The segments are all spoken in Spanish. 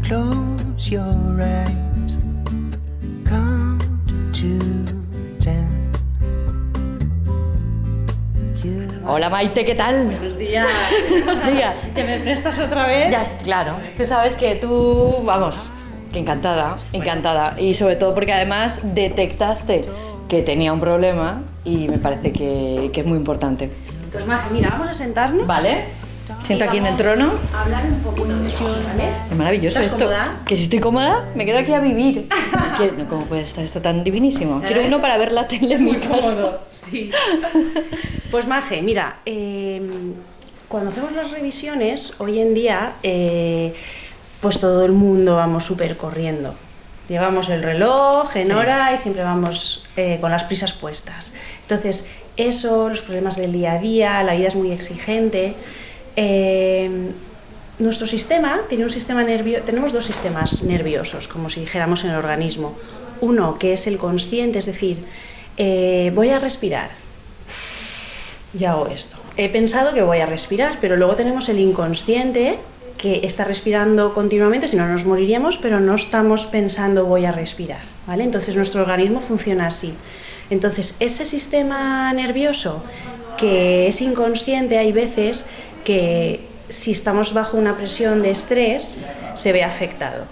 Close your eyes, count to 10. Hola Maite, ¿qué tal? Buenos días. Buenos días. ¿Que me prestas otra vez? Ya, claro. Tú sabes que tú, vamos, que encantada, encantada. Y sobre todo porque además detectaste que tenía un problema y me parece que es muy importante. Pues Maje, mira, vamos a sentarnos. ¿Vale? Siento aquí en el trono. A hablar un poquito de eso, ¿vale? Es maravilloso ¿Estás esto. cómoda? Que si estoy cómoda, me quedo aquí a vivir. Es que, no, ¿cómo puede estar esto tan divinísimo? Quiero uno para ver la tele en mi casa. Sí. Pues Maje, mira, cuando hacemos las revisiones, hoy en día, pues todo el mundo vamos súper corriendo. Llevamos el reloj en hora y siempre vamos con las prisas puestas. Entonces, eso, los problemas del día a día, la vida es muy exigente. Nuestro sistema tiene un sistema nervioso, tenemos dos sistemas nerviosos, como si dijéramos en el organismo. Uno que es el consciente, es decir, voy a respirar, ya hago esto. He pensado que voy a respirar, pero luego tenemos el inconsciente que está respirando continuamente, si no nos moriríamos, pero no estamos pensando voy a respirar, ¿vale? Entonces nuestro organismo funciona así. Entonces ese sistema nervioso que es inconsciente, hay veces que si estamos bajo una presión de estrés se ve afectado.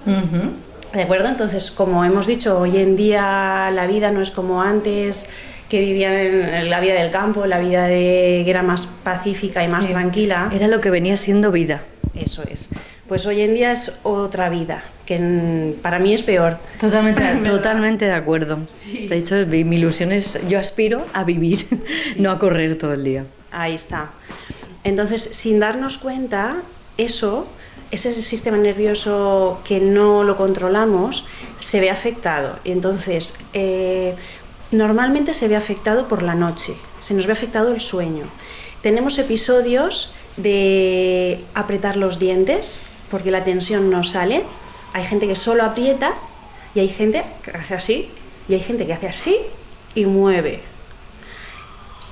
¿De acuerdo? Entonces, como hemos dicho, hoy en día la vida no es como antes, que vivían en la vida del campo, la vida que era más pacífica y más tranquila. Era lo que venía siendo vida. Eso es. Pues hoy en día es otra vida, que para mí es peor. Totalmente de acuerdo. Sí. De hecho, mi ilusión es, yo aspiro a vivir, no a correr todo el día. Ahí está. Entonces, sin darnos cuenta, ese sistema nervioso que no lo controlamos, se ve afectado. Entonces, normalmente se ve afectado por la noche, se nos ve afectado el sueño. Tenemos episodios de apretar los dientes, porque la tensión no sale. Hay gente que solo aprieta, y hay gente que hace así, y hay gente que hace así y mueve.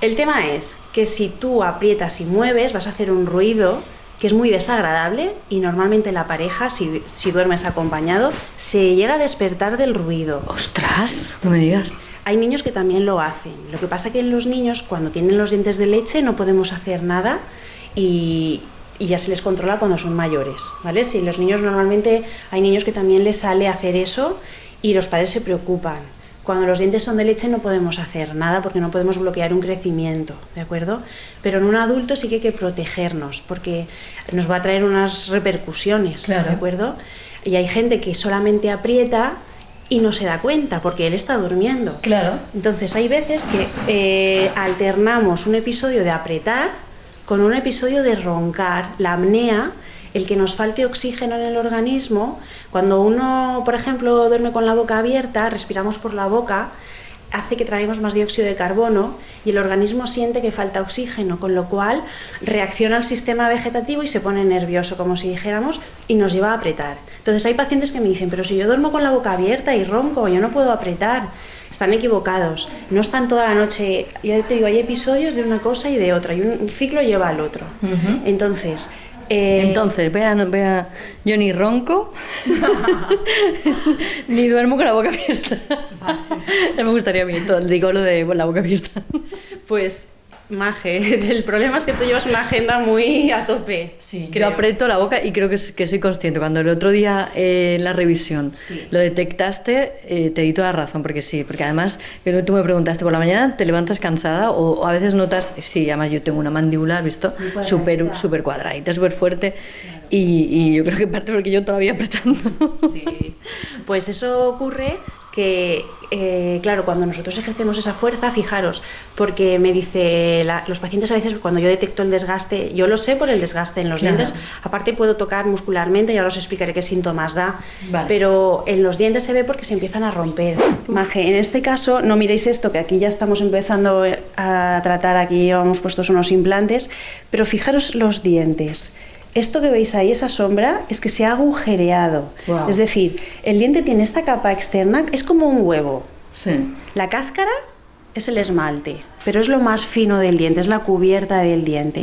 El tema es que si tú aprietas y mueves, vas a hacer un ruido que es muy desagradable y normalmente la pareja, si duermes acompañado, se llega a despertar del ruido. ¡Ostras! No me digas. Hay niños que también lo hacen. Lo que pasa que en los niños, cuando tienen los dientes de leche, no podemos hacer nada y ya se les controla cuando son mayores, ¿vale? Si los niños normalmente, hay niños que también les sale hacer eso y los padres se preocupan. Cuando los dientes son de leche no podemos hacer nada porque no podemos bloquear un crecimiento, ¿de acuerdo? Pero en un adulto sí que hay que protegernos porque nos va a traer unas repercusiones, claro. ¿De acuerdo? Y hay gente que solamente aprieta y no se da cuenta porque él está durmiendo. Claro. Entonces hay veces que alternamos un episodio de apretar con un episodio de roncar, la apnea. El que nos falte oxígeno en el organismo, cuando uno, por ejemplo, duerme con la boca abierta, respiramos por la boca, hace que traguemos más dióxido de carbono y el organismo siente que falta oxígeno, con lo cual reacciona al sistema vegetativo y se pone nervioso, como si dijéramos, y nos lleva a apretar. Entonces hay pacientes que me dicen, pero si yo duermo con la boca abierta y ronco, yo no puedo apretar. Están equivocados, no están toda la noche. Ya te digo, hay episodios de una cosa y de otra, y un ciclo lleva al otro. Entonces, vea, yo ni ronco ni duermo con la boca abierta. No me gustaría a mí, digo lo de la boca abierta. Pues, Maje, el problema es que tú llevas una agenda muy a tope. Sí, creo. Yo aprieto la boca y creo que soy consciente. Cuando el otro día en la revisión lo detectaste, te di toda razón, porque sí, porque además tú me preguntaste, ¿por la mañana te levantas cansada o a veces notas? Sí, además yo tengo una mandíbula, ¿has visto? Súper cuadradita, súper fuerte. Claro. Y yo creo que parte porque yo todavía apretando. Sí. Pues eso ocurre que, claro, cuando nosotros ejercemos esa fuerza, fijaros, porque me dice, los pacientes a veces cuando yo detecto el desgaste, yo lo sé por el desgaste en los dientes, aparte puedo tocar muscularmente, ya os explicaré qué síntomas da, pero en los dientes se ve porque se empiezan a romper. Maje, en este caso, no miréis esto, que aquí ya estamos empezando a tratar, aquí llevamos puestos unos implantes, pero fijaros los dientes. Esto que veis ahí, esa sombra, es que se ha agujereado. Wow. Es decir, el diente tiene esta capa externa, es como un huevo. Sí. La cáscara es el esmalte, pero es lo más fino del diente, es la cubierta del diente.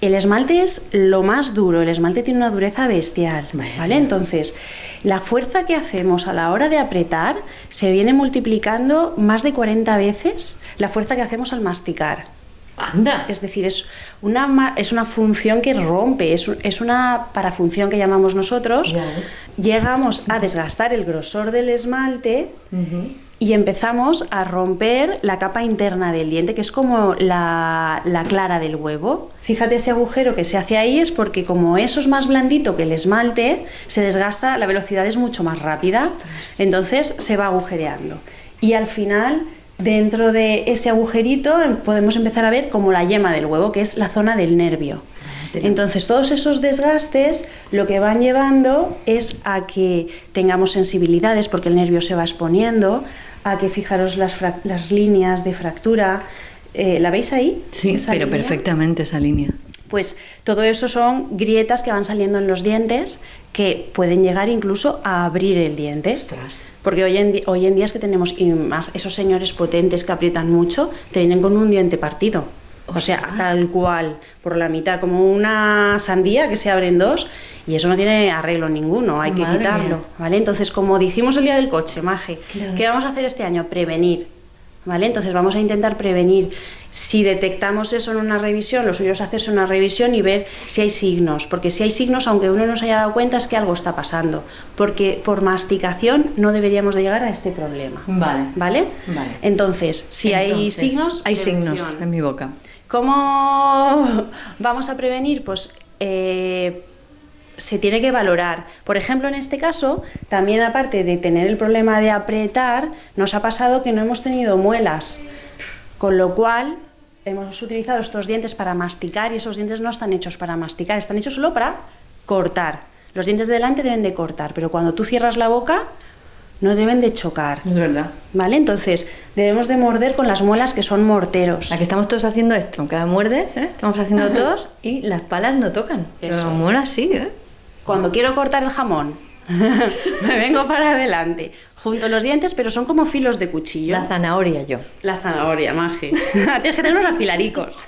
El esmalte es lo más duro, el esmalte tiene una dureza bestial, ¿vale? Entonces, la fuerza que hacemos a la hora de apretar se viene multiplicando más de 40 veces la fuerza que hacemos al masticar. Anda. Es decir, es una función que rompe, es una parafunción que llamamos nosotros. Llegamos a desgastar el grosor del esmalte y empezamos a romper la capa interna del diente, que es como la clara del huevo. Fíjate, ese agujero que se hace ahí es porque como eso es más blandito que el esmalte, se desgasta, la velocidad es mucho más rápida, entonces se va agujereando. Y al final, dentro de ese agujerito podemos empezar a ver como la yema del huevo, que es la zona del nervio. Entonces todos esos desgastes lo que van llevando es a que tengamos sensibilidades, porque el nervio se va exponiendo, a que fijaros las líneas de fractura. ¿La veis ahí? Sí, pero línea? Perfectamente esa línea. Pues todo eso son grietas que van saliendo en los dientes que pueden llegar incluso a abrir el diente. Ostras. Porque hoy en día es que tenemos, y más esos señores potentes que aprietan mucho, te vienen con un diente partido. O sea, tal cual, por la mitad, como una sandía que se abre en dos, y eso no tiene arreglo ninguno, hay que quitarlo, ¿vale? Entonces, como dijimos el día del coche, Maje, claro. ¿Qué vamos a hacer este año? Prevenir, ¿vale? Entonces vamos a intentar prevenir. Si detectamos eso en una revisión, lo suyo es hacerse una revisión y ver si hay signos, porque si hay signos, aunque uno no se haya dado cuenta, es que algo está pasando, porque por masticación no deberíamos de llegar a este problema. ¿Vale? Entonces, si hay signos... Hay signos en mi boca. ¿Cómo vamos a prevenir? Pues se tiene que valorar. Por ejemplo, en este caso, también aparte de tener el problema de apretar, nos ha pasado que no hemos tenido muelas, con lo cual hemos utilizado estos dientes para masticar y esos dientes no están hechos para masticar, están hechos solo para cortar. Los dientes de delante deben de cortar, pero cuando tú cierras la boca no deben de chocar. Es verdad. ¿Vale? Entonces, debemos de morder con las muelas que son morteros. Aquí estamos todos haciendo esto, aunque la muerdes, estamos haciendo todos y las palas no tocan. Pero la muela sí, Cuando quiero cortar el jamón, me vengo para adelante, junto los dientes, pero son como filos de cuchillo. La zanahoria yo. La zanahoria, Maje. Tienes que tenerlos afilaricos.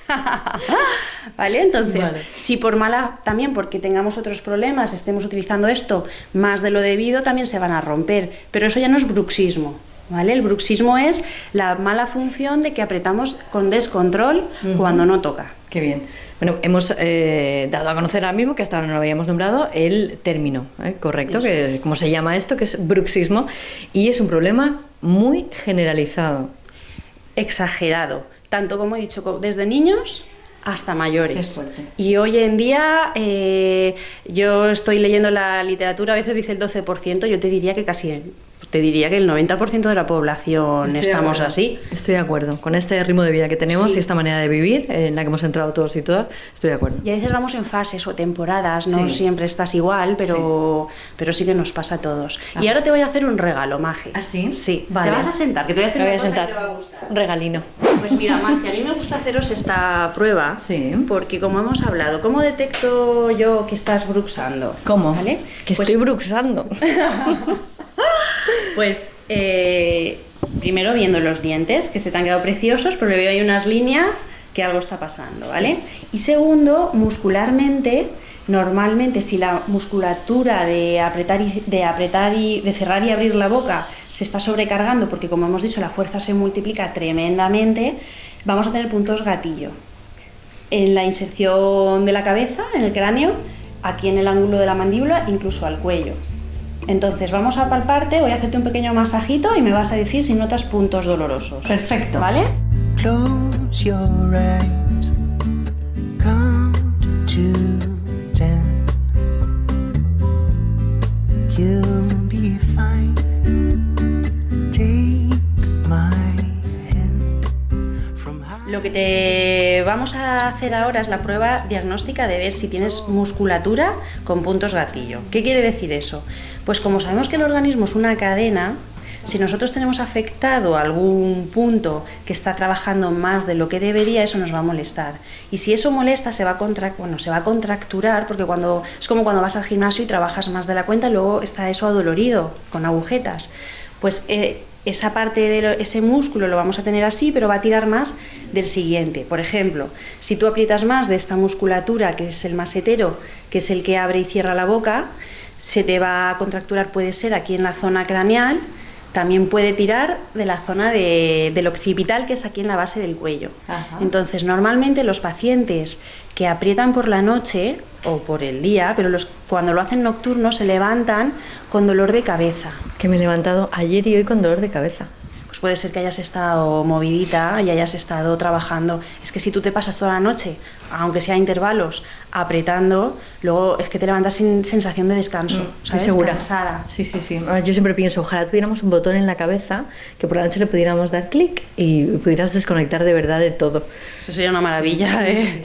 ¿Vale? Entonces, si por mala, también porque tengamos otros problemas, estemos utilizando esto más de lo debido, también se van a romper. Pero eso ya no es bruxismo. ¿Vale? El bruxismo es la mala función de que apretamos con descontrol cuando no toca. Qué bien. Bueno, hemos dado a conocer ahora mismo, que hasta ahora no lo habíamos nombrado, el término correcto, que como se llama esto, que es bruxismo, y es un problema muy generalizado. Exagerado, tanto como he dicho, desde niños hasta mayores. Y hoy en día, yo estoy leyendo la literatura, a veces dice el 12%, yo te diría que el 90% de la población estamos así. Estoy de acuerdo. Con este ritmo de vida que tenemos y esta manera de vivir en la que hemos entrado todos y todas, estoy de acuerdo. Y a veces vamos en fases o temporadas, no siempre estás igual, pero sí que nos pasa a todos. Y ahora te voy a hacer un regalo, Maje. ¿Ah, sí? Sí. Vale. Te vas a sentar, que te voy a hacer una cosa que te va a gustar. Un regalino. Pues mira, Maje, a mí me gusta haceros esta prueba, porque como hemos hablado, ¿cómo detecto yo que estás bruxando? ¿Cómo? ¿Vale? Que estoy bruxando. Pues primero viendo los dientes, que se te han quedado preciosos, pero le veo ahí unas líneas que algo está pasando, ¿vale? Y segundo, muscularmente, normalmente si la musculatura de cerrar y abrir la boca se está sobrecargando, porque como hemos dicho la fuerza se multiplica tremendamente, vamos a tener puntos gatillo. En la inserción de la cabeza, en el cráneo, aquí en el ángulo de la mandíbula, incluso al cuello. Entonces vamos a palparte, voy a hacerte un pequeño masajito y me vas a decir si notas puntos dolorosos. Perfecto. ¿Vale? Close your eyes, count to 10. You'll be fine. Take my hand from high. Lo que te vamos a hacer ahora es la prueba diagnóstica de ver si tienes musculatura con puntos gatillo. ¿Qué quiere decir eso? Pues como sabemos que el organismo es una cadena, si nosotros tenemos afectado algún punto que está trabajando más de lo que debería, eso nos va a molestar. Y si eso molesta, se va a contracturar, porque es como cuando vas al gimnasio y trabajas más de la cuenta, luego está eso adolorido, con agujetas. Pues esa parte de ese músculo lo vamos a tener así, pero va a tirar más del siguiente. Por ejemplo, si tú aprietas más de esta musculatura, que es el masetero, que es el que abre y cierra la boca, se te va a contracturar, puede ser aquí en la zona craneal, también puede tirar de la zona del occipital, que es aquí en la base del cuello. Ajá. Entonces, normalmente los pacientes que aprietan por la noche o por el día, pero cuando lo hacen nocturno, se levantan con dolor de cabeza. Que me he levantado ayer y hoy con dolor de cabeza. Pues puede ser que hayas estado movidita y hayas estado trabajando. Es que si tú te pasas toda la noche, aunque sea a intervalos, apretando, luego es que te levantas sin sensación de descanso, Estoy ¿sabes? segura. Cansada. Sí, sí, sí. Yo siempre pienso, ojalá tuviéramos un botón en la cabeza que por la noche le pudiéramos dar clic y pudieras desconectar de verdad de todo. Eso sería una maravilla, ¿eh?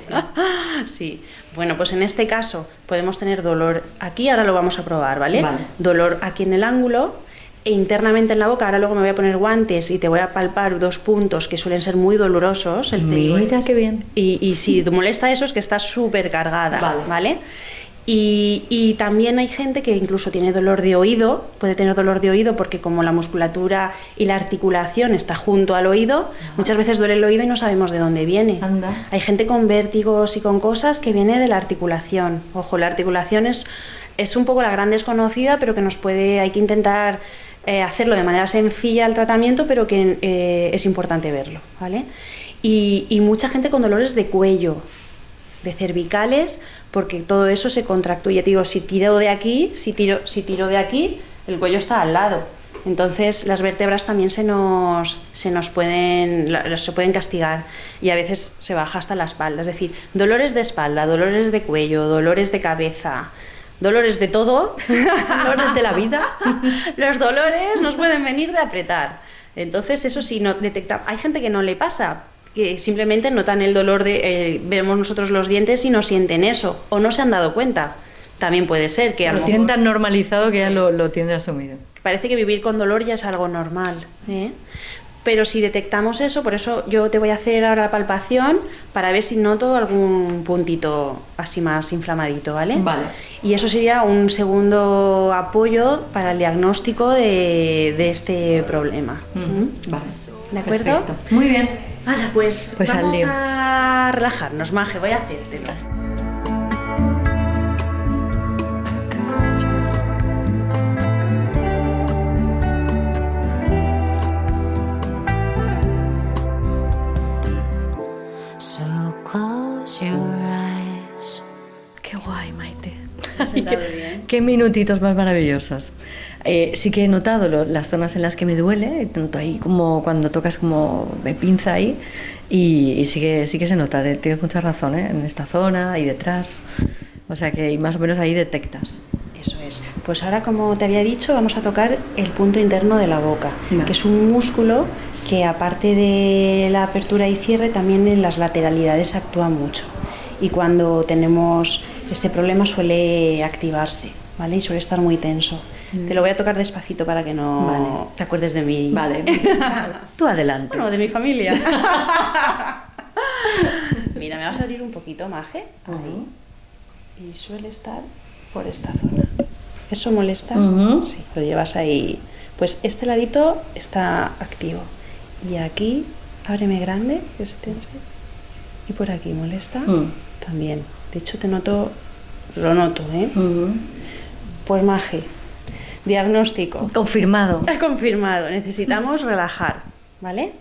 Sí. Bueno, pues en este caso podemos tener dolor aquí, ahora lo vamos a probar, ¿vale? Vale. Dolor aquí en el ángulo e internamente en la boca. Ahora luego me voy a poner guantes y te voy a palpar 2 puntos que suelen ser muy dolorosos. Mira qué bien. Y si te molesta eso es que estás súper cargada, Vale. ¿vale? Y también hay gente que incluso tiene dolor de oído, puede tener dolor de oído porque como la musculatura y la articulación está junto al oído, muchas veces duele el oído y no sabemos de dónde viene. Anda. Hay gente con vértigos y con cosas que viene de la articulación. Ojo, la articulación es un poco la gran desconocida, pero que hay que intentar hacerlo de manera sencilla el tratamiento, pero que es importante verlo, ¿vale? Y mucha gente con dolores de cuello, de cervicales, porque todo eso se contractúa. Ya te digo, si tiro de aquí, si tiro de aquí, el cuello está al lado. Entonces las vértebras también se pueden castigar y a veces se baja hasta la espalda. Es decir, dolores de espalda, dolores de cuello, dolores de cabeza, dolores de todo, Dolores de la vida. los dolores nos pueden venir de apretar. Entonces eso sí, no detecta. Hay gente que no le pasa, que simplemente notan el dolor vemos nosotros los dientes y no sienten eso, o no se han dado cuenta. También puede ser que a Lo lo tienen mejor tan normalizado que ya Eso es. lo tienen asumido. parece que vivir con dolor ya es algo normal, ¿eh? Pero si detectamos eso, por eso yo te voy a hacer ahora la palpación para ver si noto algún puntito así más inflamadito, ¿vale? Vale. Y eso sería un segundo apoyo para el diagnóstico de este problema. Vale. ¿De acuerdo? Perfecto. Muy bien. Hala, pues Pues al vamos lío. a relajarnos, Maje, voy a hacértelo. So close your eyes. Qué guay, Maite. ¿Has sentado bien? Qué minutitos más maravillosos. Sí que he notado las zonas en las que me duele, tanto ahí como cuando tocas como me pinza ahí, y sí que se nota, tienes mucha razón, ¿eh? En esta zona y detrás, o sea que más o menos ahí detectas. Eso es. Pues ahora, como te había dicho, vamos a tocar el punto interno de la boca, Vale. que es un músculo que, aparte de la apertura y cierre, también en las lateralidades actúa mucho. Y cuando tenemos este problema suele activarse, ¿vale? Y suele estar muy tenso. Te lo voy a tocar despacito para que no Vale. te acuerdes de mí. Vale, tú adelante. Bueno, de mi familia. Mira, me vas a abrir un poquito, Maje. Ahí. Y suele estar por esta zona. ¿Eso molesta? Ujú. Sí, lo llevas ahí. Pues este ladito está activo. Y aquí, ábreme grande, que se tense. Y por aquí, ¿molesta? También. De hecho, lo noto, ¿eh? Pues Maje, diagnóstico. Confirmado. Confirmado, necesitamos relajar, ¿vale?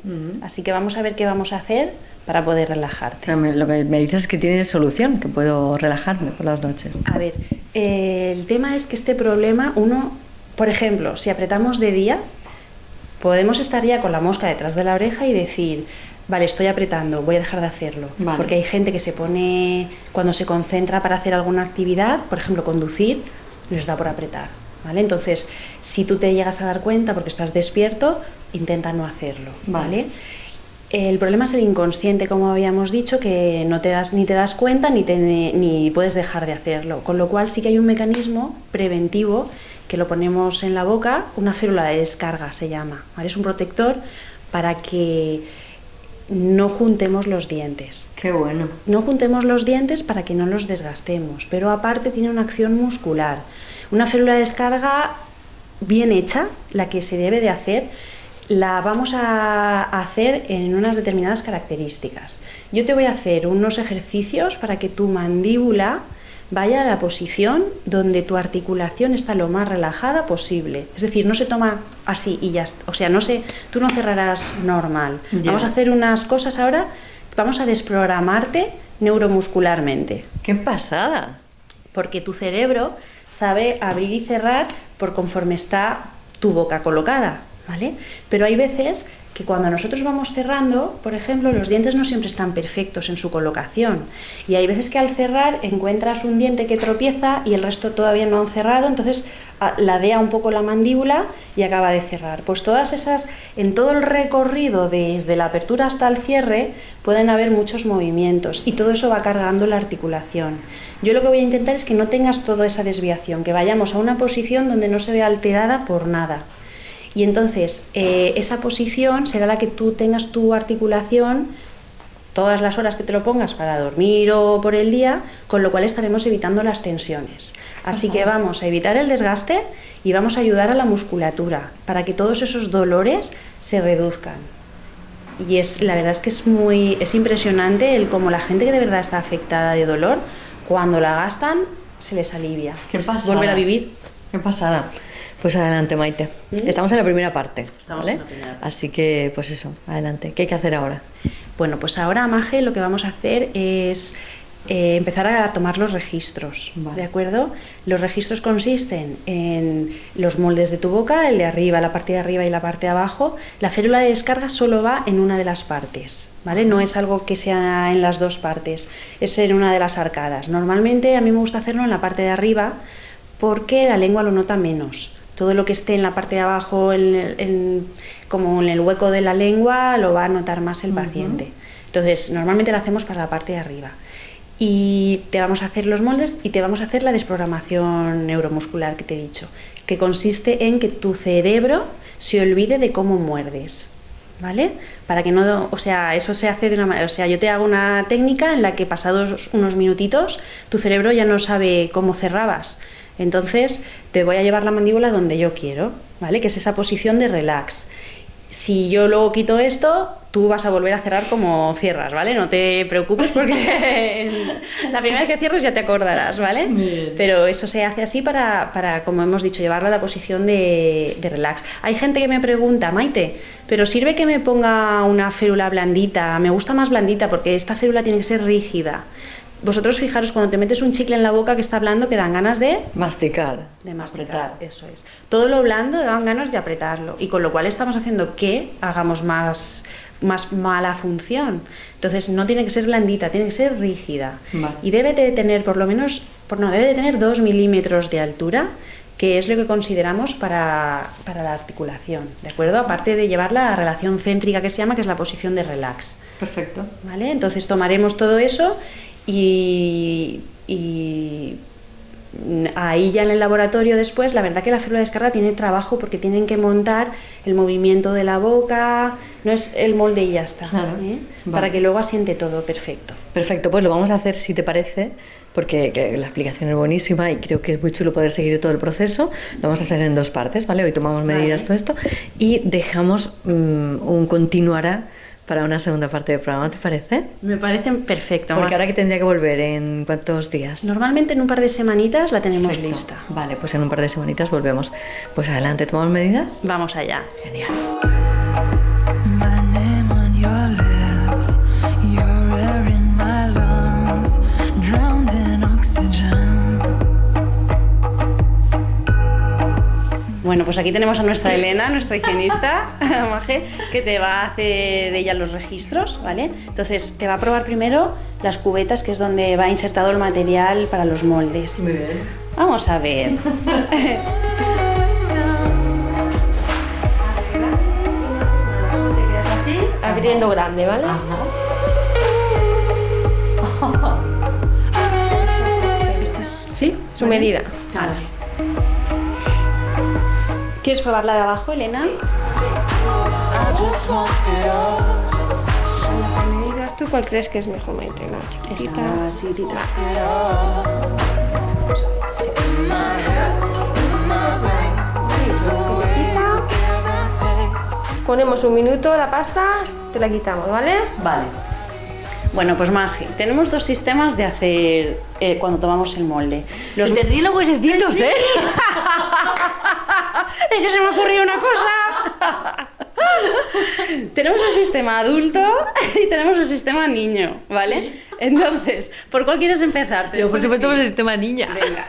Así que vamos a ver qué vamos a hacer para poder relajarte. Lo que me dices es que tiene solución, que puedo relajarme por las noches. A ver, el tema es que este problema, por ejemplo, si apretamos de día, podemos estar ya con la mosca detrás de la oreja y decir, vale, estoy apretando, voy a dejar de hacerlo. Vale. Porque hay gente que se pone, cuando se concentra para hacer alguna actividad, por ejemplo, conducir, les da por apretar, ¿vale? Entonces, si tú te llegas a dar cuenta porque estás despierto, intenta no hacerlo, ¿vale? El problema es el inconsciente, como habíamos dicho, que ni te das cuenta ni puedes dejar de hacerlo. Con lo cual sí que hay un mecanismo preventivo que lo ponemos en la boca, una férula de descarga se llama, ¿vale? Es un protector para que no juntemos los dientes. Qué bueno. No juntemos los dientes para que no los desgastemos, pero aparte tiene una acción muscular. Una férula de descarga bien hecha, la que se debe de hacer, la vamos a hacer en unas determinadas características. Yo te voy a hacer unos ejercicios para que tu mandíbula vaya a la posición donde tu articulación está lo más relajada posible. Es decir, no se toma así y ya está. O sea, tú no cerrarás normal. Ya. Vamos a hacer unas cosas ahora, vamos a desprogramarte neuromuscularmente. ¡Qué pasada! Porque tu cerebro sabe abrir y cerrar por conforme está tu boca colocada, ¿vale? Pero hay veces que cuando nosotros vamos cerrando, por ejemplo, los dientes no siempre están perfectos en su colocación. Y hay veces que al cerrar encuentras un diente que tropieza y el resto todavía no han cerrado, entonces ladea un poco la mandíbula y acaba de cerrar. Pues todas esas, en todo el recorrido desde la apertura hasta el cierre, pueden haber muchos movimientos y todo eso va cargando la articulación. Yo lo que voy a intentar es que no tengas toda esa desviación, que vayamos a una posición donde no se vea alterada por nada. Y entonces esa posición será la que tú tengas tu articulación todas las horas que te lo pongas para dormir o por el día, con lo cual estaremos evitando las tensiones. Así que vamos a evitar el desgaste y vamos a ayudar a la musculatura para que todos esos dolores se reduzcan. Y la verdad es que es impresionante el cómo la gente que de verdad está afectada de dolor, cuando la gastan, se les alivia. Qué Es pasada. volver a vivir. ¡Qué pasada! Pues adelante, Maite. Estamos en la primera parte, Estamos ¿vale? en la primera parte. Así que, pues eso, adelante. ¿Qué hay que hacer ahora? Bueno, pues ahora, Maje, lo que vamos a hacer es empezar a tomar los registros, Vale. ¿de acuerdo? Los registros consisten en los moldes de tu boca, el de arriba, la parte de arriba y la parte de abajo. La férula de descarga solo va en una de las partes, ¿vale? No es algo que sea en las dos partes, es en una de las arcadas. Normalmente a mí me gusta hacerlo en la parte de arriba porque la lengua lo nota menos. Todo lo que esté en la parte de abajo, como en el hueco de la lengua, lo va a notar más el paciente. Entonces, normalmente lo hacemos para la parte de arriba. Y te vamos a hacer los moldes y te vamos a hacer la desprogramación neuromuscular que te he dicho, que consiste en que tu cerebro se olvide de cómo muerdes, ¿vale? Para que no, o sea, eso se hace de una manera, o sea, yo te hago una técnica en la que pasados unos minutitos tu cerebro ya no sabe cómo cerrabas. Entonces te voy a llevar la mandíbula donde yo quiero, ¿vale? Que es esa posición de relax. Si yo luego quito esto, tú vas a volver a cerrar como cierras, ¿vale? No te preocupes porque la primera vez que cierres ya te acordarás, ¿vale? Bien. Pero eso se hace así para, como hemos dicho, llevarla a la posición de relax. Hay gente que me pregunta, Maite, ¿pero sirve que me ponga una férula blandita? Me gusta más blandita porque esta férula tiene que ser rígida. Vosotros fijaros, cuando te metes un chicle en la boca que está blando, que dan ganas de Masticar. masticar, eso es. Todo lo blando dan ganas de apretarlo y con lo cual estamos haciendo que hagamos más mala función. Entonces no tiene que ser blandita, tiene que ser rígida. Vale. Y debe de tener debe de tener 2 milímetros de altura, que es lo que consideramos para la articulación, ¿de acuerdo? Aparte de llevarla a relación céntrica que se llama, que es la posición de relax. Perfecto. ¿Vale? Entonces tomaremos todo eso y ahí ya en el laboratorio después, la verdad que la férula de descarga tiene trabajo porque tienen que montar el movimiento de la boca, no es el molde y ya está, Claro. ¿eh? Vale. Para que luego asiente todo perfecto. Perfecto, pues lo vamos a hacer si te parece, porque que la explicación es buenísima y creo que es muy chulo poder seguir todo el proceso. Lo vamos a hacer en 2 partes, ¿vale? Hoy tomamos medidas, Vale. todo esto, y dejamos un continuará para una segunda parte del programa, ¿te parece? Me parece perfecto. Porque Mar. ahora que tendría que volver, ¿en cuántos días? Normalmente en un par de semanitas la tenemos Perfecto. lista. Vale, pues en un par de semanitas volvemos. Pues adelante, ¿tomamos medidas? Vamos allá. Genial. My name on your lips, your air in my lungs, drowned in oxygen. Bueno, pues aquí tenemos a nuestra Elena, nuestra higienista, Maje, que te va a hacer ella los registros, ¿vale? Entonces te va a probar primero las cubetas, que es donde va insertado el material para los moldes. Muy bien. Vamos a ver. Así, Abriendo grande, ¿vale? ¿Sí? Su medida. Vale. ¿Quieres probar la de abajo, Elena? Medidas, ¿tú cuál crees que es mejor, Maite? ¿No? Chiquitita. Esta chiquitita. ponemos un minuto la pasta, te la quitamos, ¿vale? Vale. Bueno, pues Magi, tenemos dos sistemas de hacer cuando tomamos el molde. Los de río huesecitos, ¿eh? Es que se me ocurrió una cosa. Tenemos el sistema adulto y tenemos el sistema niño, ¿vale? Sí. Entonces, ¿por cuál quieres empezar? Yo, por supuesto, por el sistema niña. Venga.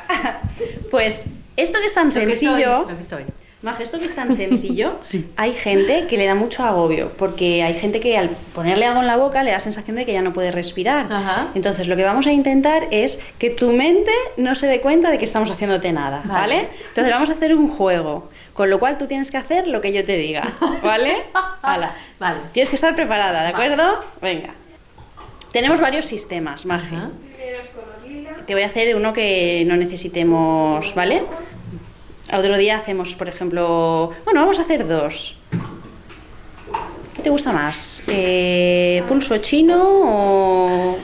Pues esto que es tan sencillo... Lo que soy. Maje, esto que es tan sencillo, Sí. Hay gente que le da mucho agobio, porque hay gente que al ponerle algo en la boca le da sensación de que ya no puede respirar. Ajá. Entonces, lo que vamos a intentar es que tu mente no se dé cuenta de que estamos haciéndote nada, ¿vale? Entonces, vamos a hacer un juego, con lo cual tú tienes que hacer lo que yo te diga, ¿vale? Hala. Vale. Tienes que estar preparada, ¿de acuerdo? Venga. Tenemos varios sistemas, Maje. Ajá. Te voy a hacer uno que no necesitemos, ¿vale? Otro día hacemos, por ejemplo... Bueno, vamos a hacer dos. ¿Qué te gusta más? ¿Pulso chino o...?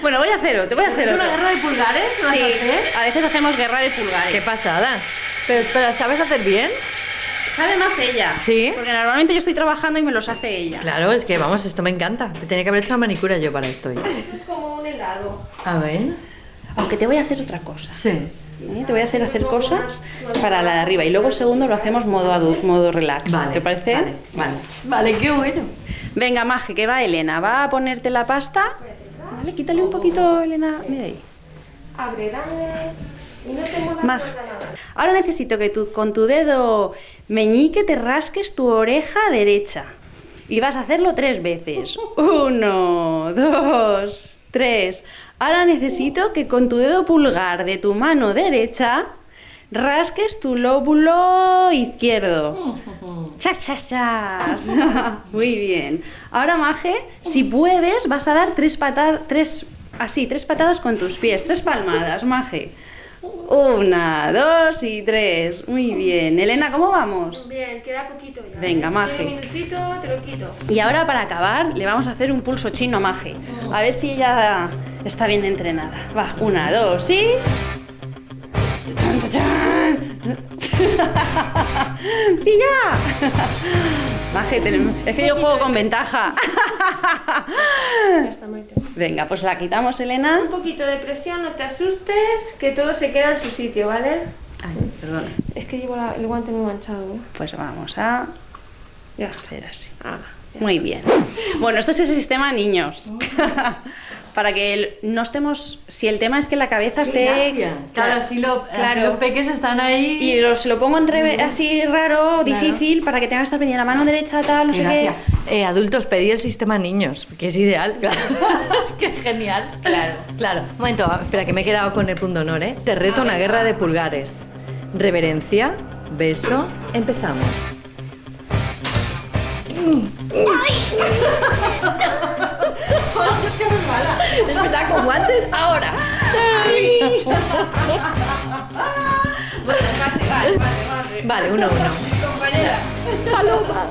Bueno, voy a hacer otro, ¿Una guerra de pulgares? ¿Vas Sí, a hacer? a veces hacemos guerra de pulgares. ¡Qué pasada! Pero ¿sabes hacer bien? Sabe más ella. ¿Sí? Porque normalmente yo estoy trabajando y me los hace ella. Claro, es que vamos, esto me encanta. Tenía que haber hecho una manicura yo para esto. Es como un helado. A ver. Aunque te voy a hacer otra cosa. Sí. Te voy a hacer cosas para la de arriba. Y luego el segundo lo hacemos modo adulto, modo relax. Vale. ¿Te parece? Vale, qué bueno. Venga, Maje, que va Elena. Va a ponerte la pasta. Vale, quítale un poquito, Elena. Mira ahí. Abre, dame. Y no te muevas Maje. por la nada. Ahora necesito que tú con tu dedo meñique te rasques tu oreja derecha. Y vas a hacerlo 3 veces. 1, 2, 3. Ahora necesito que con tu dedo pulgar de tu mano derecha rasques tu lóbulo izquierdo. ¡Chas, chas, chas! Muy bien. Ahora, Maje, si puedes, vas a dar 3 patadas con tus pies. 3 palmadas, Maje. 1, 2 y 3. Muy bien. Elena, ¿cómo vamos? Bien, queda poquito ya. Venga, Maje. Un minutito, te lo quito. Y ahora, para acabar, le vamos a hacer un pulso chino a Maje. A ver si ella está bien entrenada. Va, 1, 2 y... ¡Tachán, tachán! ¡Pilla! Maje, es que yo juego con ventaja. Ya está, Maite. Venga, pues la quitamos, Elena. Un poquito de presión, no te asustes, que todo se queda en su sitio, ¿vale? Ay, perdona. Es que llevo el guante muy manchado, ¿eh? Pues vamos a Ya. hacer así. Ah, Muy bien. Bueno, esto es el sistema niños. Para que no estemos... Si el tema es que la cabeza esté... Claro, así los peques están ahí. Y se lo pongo así raro, difícil, para que tenga que estar pendiente la mano derecha, tal, no sé qué. Adultos, pedí el sistema niños, que es ideal. Claro. Qué genial. Claro. Un momento, espera, que me he quedado con el punto honor, ¿eh? Te reto a una guerra de pulgares. Reverencia, beso, empezamos. Es que muy mala. Empezar con guantes ahora. Vale, 1-1. Paloma.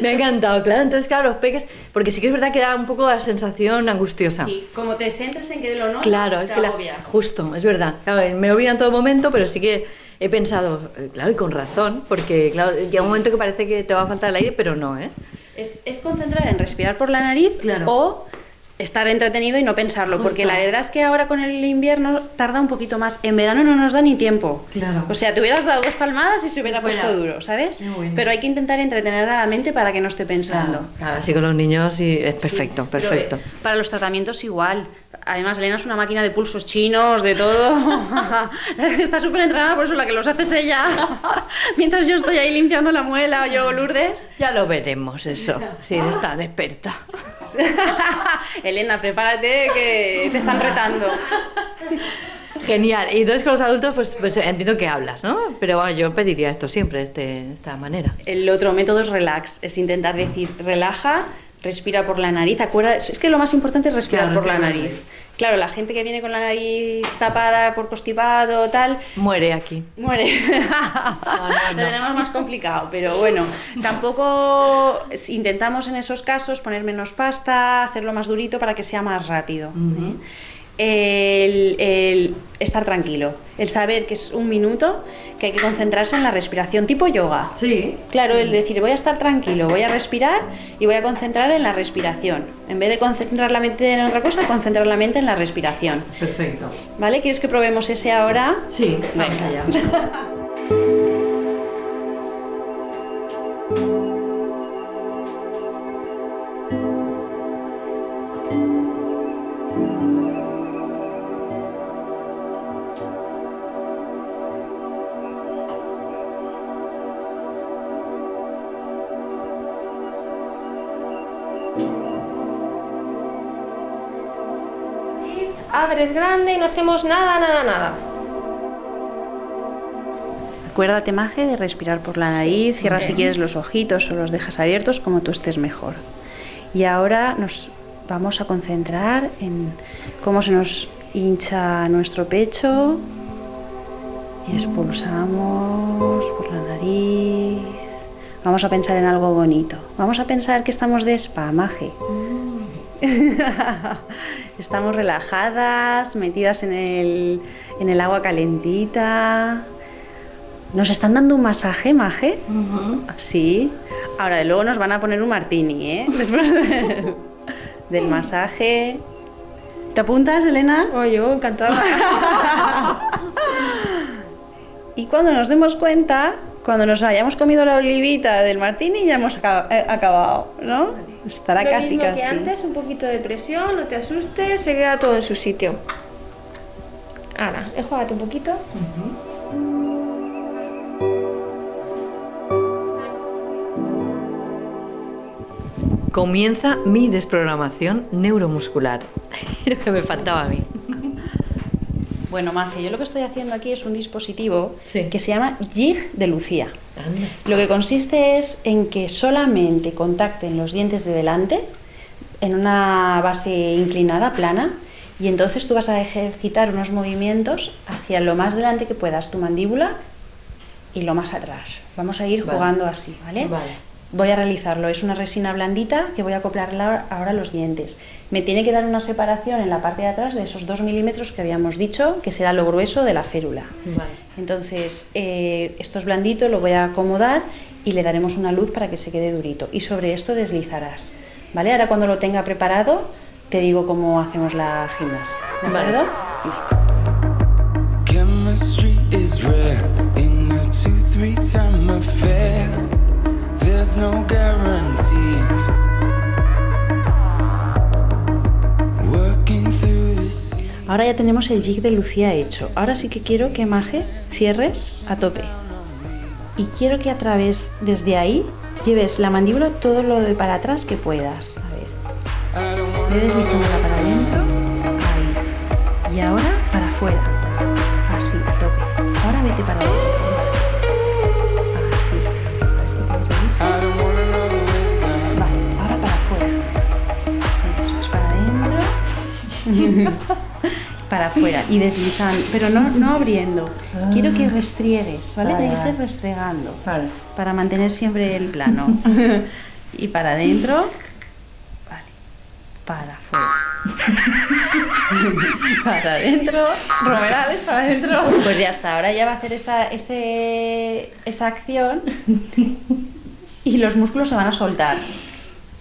Me ha encantado, claro. Entonces, claro, los peques, porque sí que es verdad que da un poco la sensación angustiosa. Sí, como te centres en que lo notas, Claro, es te que agobias. justo, es verdad. Claro, me olvidan en todo momento, pero sí que he pensado, claro, y con razón, porque claro, llega un momento que parece que te va a faltar el aire, pero no, ¿eh? Es concentrar en respirar por la nariz o estar entretenido y no pensarlo, porque la verdad es que ahora con el invierno tarda un poquito más. En verano no nos da ni tiempo. Claro. O sea, te hubieras dado 2 palmadas y se hubiera Fuera. puesto duro, ¿sabes? Qué bueno. Pero hay que intentar entretener a la mente para que no esté pensando. Claro, así con los niños y es perfecto, Pero, perfecto. para los tratamientos igual. Además, Elena es una máquina de pulsos chinos, de todo. Está súper entrenada, por eso la que los hace es ella. Mientras yo estoy ahí limpiando la muela, o yo Lourdes. Ya lo veremos eso, si eres tan experta. Elena, prepárate que te están retando. Genial. Y entonces con los adultos, pues entiendo que hablas, ¿no? Pero bueno, yo pediría esto siempre, de esta manera. El otro método es relax, es intentar decir relaja, respira por la nariz. Es que lo más importante es respirar Claro, por la claro. nariz. Claro, la gente que viene con la nariz tapada por constipado, tal, Muere aquí. muere. no. Lo tenemos más complicado, pero bueno, tampoco intentamos en esos casos poner menos pasta, hacerlo más durito para que sea más rápido. ¿Eh? el estar tranquilo, el saber que es un minuto, que hay que concentrarse en la respiración, tipo yoga. Sí. Claro, el decir voy a estar tranquilo, voy a respirar y voy a concentrar en la respiración. En vez de concentrar la mente en otra cosa, concentrar la mente en la respiración. Perfecto. ¿Vale? ¿Quieres que probemos ese ahora? Sí, vamos Venga. allá. Abres grande y no hacemos nada. Acuérdate, Maje, de respirar por la nariz, cierra si quieres los ojitos o los dejas abiertos como tú estés mejor. Y ahora nos vamos a concentrar en cómo se nos hincha nuestro pecho y expulsamos por la nariz. Vamos a pensar en algo bonito. Vamos a pensar que estamos de spa, Maje. Estamos relajadas, metidas en el agua calentita. ¿Nos están dando un masaje, Maje? Sí. Ahora, luego nos van a poner un martini, ¿eh? Después del masaje. ¿Te apuntas, Elena? Oh, yo encantada. Y cuando nos demos cuenta, cuando nos hayamos comido la olivita del martini, ya hemos acabado, ¿no? Estará Lo casi, mismo casi. que antes, un poquito de presión, no te asustes, se queda todo en su sitio. Ahora, enjuágate un poquito. Comienza mi desprogramación neuromuscular. Lo que me faltaba a mí. Bueno, Maje, yo lo que estoy haciendo aquí es un dispositivo Sí. que se llama Jig de Lucía. Anda. Lo que consiste es en que solamente contacten los dientes de delante en una base inclinada, plana, y entonces tú vas a ejercitar unos movimientos hacia lo más delante que puedas, tu mandíbula, y lo más atrás. Vamos a ir Vale. jugando así, ¿vale? Vale. Voy a realizarlo. Es una resina blandita que voy a acoplarla ahora a los dientes. Me tiene que dar una separación en la parte de atrás de esos 2 milímetros que habíamos dicho, que será lo grueso de la férula. Vale. Entonces, esto es blandito, lo voy a acomodar y le daremos una luz para que se quede durito. Y sobre esto deslizarás, ¿vale? Ahora cuando lo tenga preparado, te digo cómo hacemos la gimnasia, ¿de Vale. acuerdo? Chemistry is rare in a 2-3 time affair. There's no guarantees. Working through this. Ahora ya tenemos el jig de Lucía hecho. Ahora sí que quiero que, Maje, cierres a tope. Y quiero que a través, desde ahí, lleves la mandíbula todo lo de para atrás que puedas. A ver. I don't Ve wanna deslizándola para adentro. Ahí. Y ahora para afuera. Así, a tope. Ahora vete para adentro. Así. A ver qué te dice. I don't wanna know the way down. Vale, ahora para afuera. Eso es para adentro. Para afuera y deslizando, pero no abriendo. Quiero que restriegues, ¿vale? Vale, Tiene que ser vale. restregando. Vale. Para mantener siempre el plano. Y para adentro. Vale. Para afuera. Para adentro. Romerales para adentro. Pues ya está, ahora ya va a hacer esa acción y los músculos se van a soltar.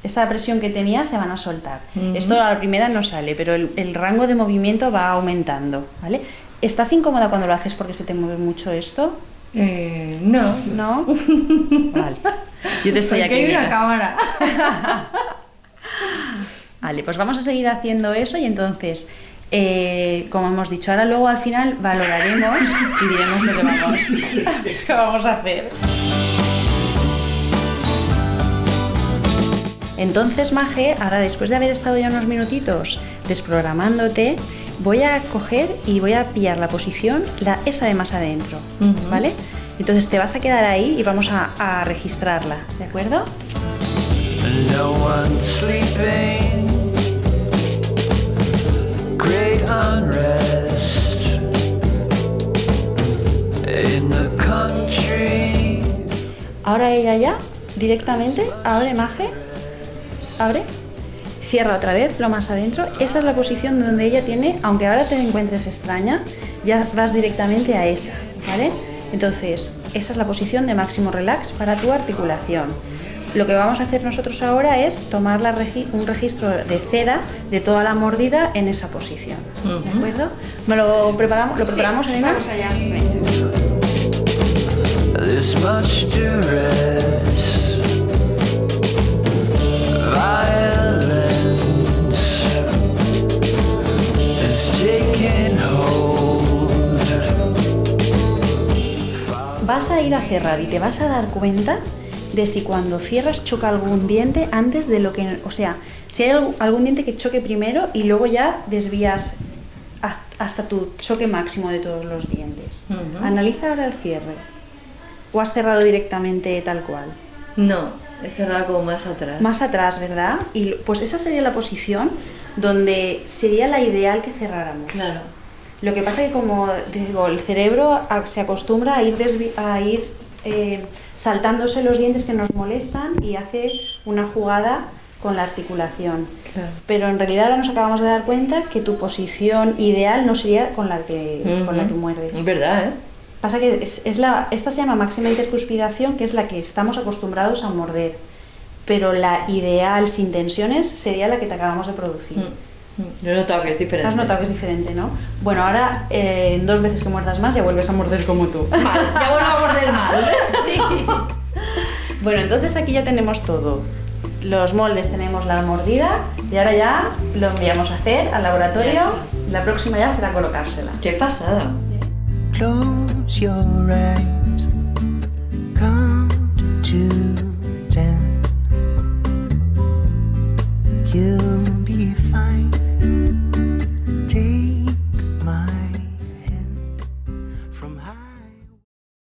Esa presión que tenía se van a soltar. Esto a la primera no sale, pero el rango de movimiento va aumentando, ¿vale? ¿Estás incómoda cuando lo haces porque se te mueve mucho esto? No. ¿No? Vale. Yo te estoy aquí. Hay una mira. cámara. Vale, pues vamos a seguir haciendo eso y entonces, como hemos dicho, ahora luego al final valoraremos y diremos lo que vamos a hacer. Entonces, Maje, ahora después de haber estado ya unos minutitos desprogramándote, voy a coger y voy a pillar la posición, esa de más adentro, ¿vale? Entonces te vas a quedar ahí y vamos a registrarla, ¿de acuerdo? No one's sleeping. Great unrest in the country. Ahora ella ya, directamente, abre, Maje, abre. cierra otra vez lo más adentro. Esa es la posición donde ella tiene, aunque ahora te encuentres extraña, ya vas directamente a esa, ¿vale? Entonces, esa es la posición de máximo relax para tu articulación. Lo que vamos a hacer nosotros ahora es tomar un registro de cera de toda la mordida en esa posición, ¿de acuerdo? ¿Lo preparamos, Elena? Vamos allá. This much duress, violence is taking hold. Vas a ir a cerrar y te vas a dar cuenta de si cuando cierras choca algún diente antes de lo que... O sea, si hay algún diente que choque primero y luego ya desvías hasta tu choque máximo de todos los dientes. Analiza ahora el cierre. ¿O has cerrado directamente tal cual? No, he cerrado como más atrás. Más atrás, ¿verdad? Y pues esa sería la posición donde sería la ideal que cerráramos. Claro. Lo que pasa es que, como digo, el cerebro se acostumbra a ir, saltándose los dientes que nos molestan y hace una jugada con la articulación. Claro. Pero en realidad ahora nos acabamos de dar cuenta que tu posición ideal no sería con la que muerdes. Es verdad, ¿eh? Pasa que esta se llama máxima intercuspiración, que es la que estamos acostumbrados a morder. Pero la ideal sin tensiones sería la que te acabamos de producir. Yo he notado que es diferente. Has notado que es diferente, ¿no? Bueno, ahora en 2 veces que muerdas más ya vuelves a morder como tú. Mal, ya vuelvo a morder mal. Sí. Bueno, entonces aquí ya tenemos todo. Los moldes, tenemos la mordida y ahora ya lo enviamos a hacer al laboratorio. La próxima ya será colocársela. Qué pasada. Close your eyes